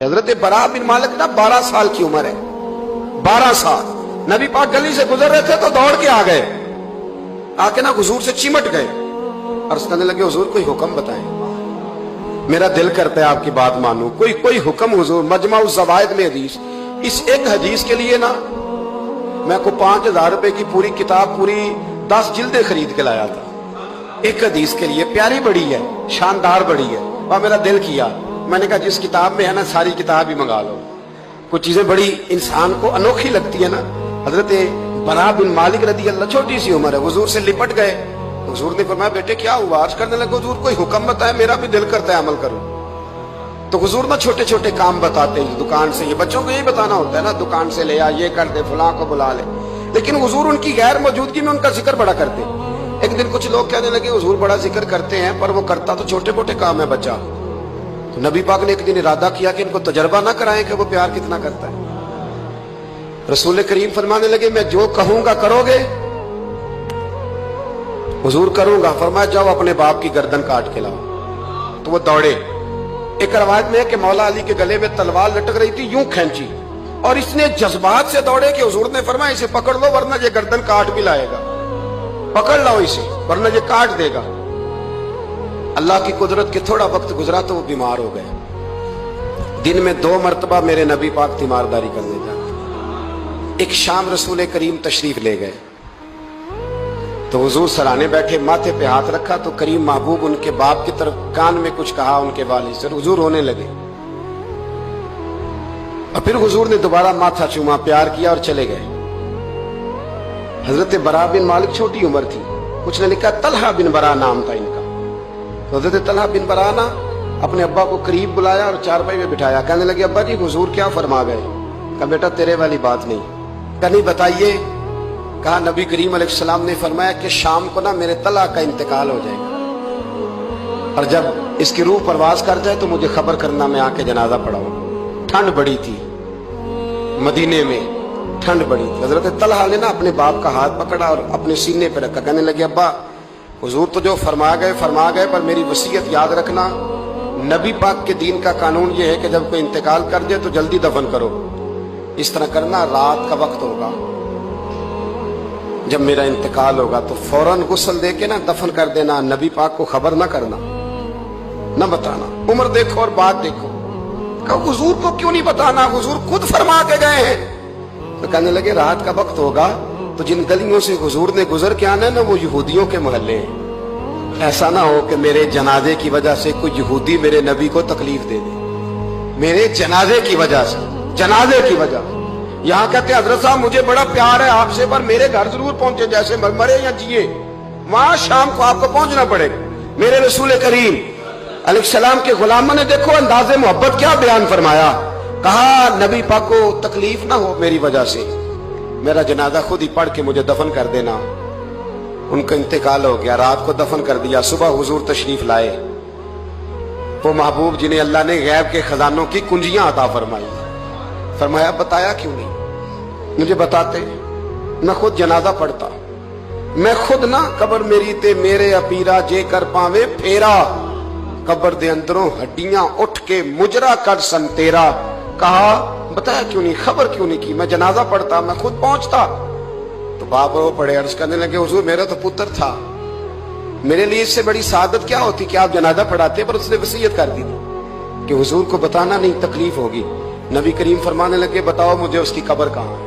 حضرت برا بن مالک نا 12 سال کی عمر ہے، 12 سال نبی پاک گلی سے گزر رہے تھے تو دوڑ کے آ گئے، آ کے نا حضور سے چمٹ گئے، عرض کرنے لگے حضور کوئی حکم بتائیں، میرا دل کرتا ہے آپ کی بات مانوں، کوئی حکم حضور۔ مجمع الزوائد میں حدیث، اس ایک حدیث کے لیے نا میں کو 5000 روپے کی پوری کتاب، پوری 10 جلدیں خرید کے لایا تھا ایک حدیث کے لیے۔ پیاری بڑی ہے، شاندار بڑی ہے، اور میرا دل کیا، میں نے کہا جس کتاب میں ہے نا ساری کتاب ہی منگا لو۔ کچھ چیزیں بڑی انسان کو انوکھی لگتی ہے نا۔ حضرت برا بن مالک رضی اللہ، چھوٹی سی عمر ہے، حضور سے لپٹ گئے۔ حضور نے فرمایا بیٹے کیا ہوا؟ عرض کرنے لگے حضور کوئی حکم بتائے، میرا بھی دل کرتا ہے عمل کروں۔ تو حضور نا چھوٹے چھوٹے کام بتاتے ہیں، دکان سے، یہ بچوں کو یہی بتانا ہوتا ہے نا، دکان سے لے آ، یہ کر دے، فلاں کو بلا لے، لیکن حضور ان کی غیر موجودگی میں ان کا ذکر بڑا کرتے۔ ایک دن کچھ لوگ کہنے لگے حضور بڑا ذکر کرتے ہیں پر وہ کرتا تو چھوٹے موٹے کام ہے بچہ۔ تو نبی پاک نے ایک دن ارادہ کیا کہ ان کو تجربہ نہ کرائیں کہ وہ پیار کتنا کرتا ہے۔ رسول کریم فرمانے لگے میں جو کہوں گا کرو گے؟ حضور کروں گا۔ فرمایا جاؤ اپنے باپ کی گردن کاٹ کے لاؤ۔ تو وہ دوڑے۔ ایک روایت میں ہے کہ مولا علی کے گلے میں تلوار لٹک رہی تھی، یوں کھینچی، اور اس نے جذبات سے دوڑے کہ حضور نے فرمایا اسے پکڑ لو ورنہ یہ گردن کاٹ بھی لائے گا، پکڑ لاؤ اسے ورنہ یہ کاٹ دے گا۔ اللہ کی قدرت کے تھوڑا وقت گزرا تو وہ بیمار ہو گئے۔ دن میں 2 مرتبہ میرے نبی پاک تیمارداری کرنے جاتے۔ ایک شام رسول کریم تشریف لے گئے تو حضور سرانے بیٹھے، ماتھے پہ ہاتھ رکھا تو کریم محبوب ان کے باپ کی طرف کان میں کچھ کہا، ان کے والد سے، حضور رونے لگے، اور پھر حضور نے دوبارہ ماتھا چوما، پیار کیا اور چلے گئے۔ حضرت برا بن مالک چھوٹی عمر تھی، کچھ نے لکھا طلحہ بن برا نام تھا ان کا۔ تو حضرت طلحہ بن برا نا اپنے ابا کو قریب بلایا اور چارپائی میں بٹھایا، کہنے لگے ابا جی حضور کیا فرما گئے؟ کہا بیٹا تیرے والی بات نہیں۔ کہا نہیں بتائیے۔ کہا نبی کریم علیہ السلام نے فرمایا کہ شام کو نا میرے طلحہ کا انتقال ہو جائے گا، اور جب اس کی روح پرواز کر جائے تو مجھے خبر کرنا، میں آ کے جنازہ پڑھاؤں۔ ٹھنڈ بڑی تھی، مدینے میں ٹھنڈ بڑی تھی۔ حضرت طلحہ نے نا اپنے باپ کا ہاتھ پکڑا اور اپنے سینے پہ رکھا، کہنے لگے ابا حضور تو جو فرما گئے پر میری وصیت یاد رکھنا، نبی پاک کے دین کا قانون یہ ہے کہ جب کوئی انتقال کر دے تو جلدی دفن کرو، اس طرح کرنا رات کا وقت ہوگا، جب میرا انتقال ہوگا تو فوراً غسل دے کے نا دفن کر دینا، نبی پاک کو خبر نہ کرنا، نہ بتانا۔ عمر دیکھو اور بات دیکھو۔ کہا حضور کو کیوں نہیں بتانا؟ حضور خود فرما کے گئے ہیں۔ تو کہنے لگے رات کا وقت ہوگا تو جن گلیوں سے حضور نے گزر کے آنا ہے نا وہ یہودیوں کے محلے ہیں، ایسا نہ ہو کہ میرے جنازے کی وجہ سے کوئی یہودی میرے نبی کو تکلیف دے دے، میرے جنازے کی وجہ سے، جنازے کی وجہ۔ یہاں کہتے ہیں حضرت صاحب مجھے بڑا پیار ہے آپ سے پر میرے گھر ضرور پہنچے، جیسے مرے یا جیے وہاں شام کو آپ کو پہنچنا پڑے گا۔ میرے رسول کریم علیہ السلام کے غلاموں نے دیکھو انداز محبت کیا بیان فرمایا، کہا نبی پاک کو تکلیف نہ ہو میری وجہ سے، میرا جنازہ خود ہی پڑھ کے مجھے دفن کر دینا۔ ان کا انتقال ہو گیا، رات کو دفن کر دیا، صبح حضور تشریف لائے، وہ محبوب جنہیں اللہ نے غیب کے خزانوں کی کنجیاں عطا فرمائی۔ فرمایا بتایا کیوں نہیں؟ مجھے بتاتے میں خود جنازہ پڑھتا، میں خود نہ قبر میری تے میرے اپیرا جے کر پاوے پھیرا، قبر دے اندروں ہڈیاں اٹھ کے مجرا کر سن تیرا۔ کہا بتایا کیوں نہیں، خبر کیوں نہیں کی؟ میں جنازہ پڑھتا، میں خود پہنچتا۔ تو باپ رو پڑے، عرض کرنے لگے حضور میرا تو پتر تھا، میرے لیے اس سے بڑی سعادت کیا ہوتی کہ آپ جنازہ پڑھاتے، پر اس نے وصیت کر دی کہ حضور کو بتانا نہیں، تکلیف ہوگی۔ نبی کریم فرمانے لگے بتاؤ مجھے اس کی قبر کہاں ہے؟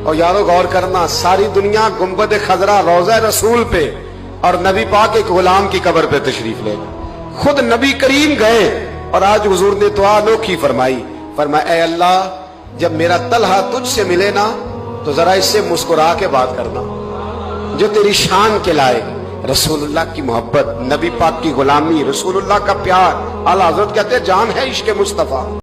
اور یارو غور کرنا، ساری دنیا گنبد خضرا روضہ رسول پہ اور نبی پاک ایک غلام کی قبر پہ تشریف لے گئے، خود نبی کریم گئے، اور آج حضور نے دعا انوکھی فرمائی، فرمایا اے اللہ جب میرا طلحہ تجھ سے ملے نا تو ذرا اس سے مسکرا کے بات کرنا جو تیری شان کے لائے۔ رسول اللہ کی محبت، نبی پاک کی غلامی، رسول اللہ کا پیار، اعلیٰ حضرت کہتے ہیں جان ہے عشق مصطفیٰ۔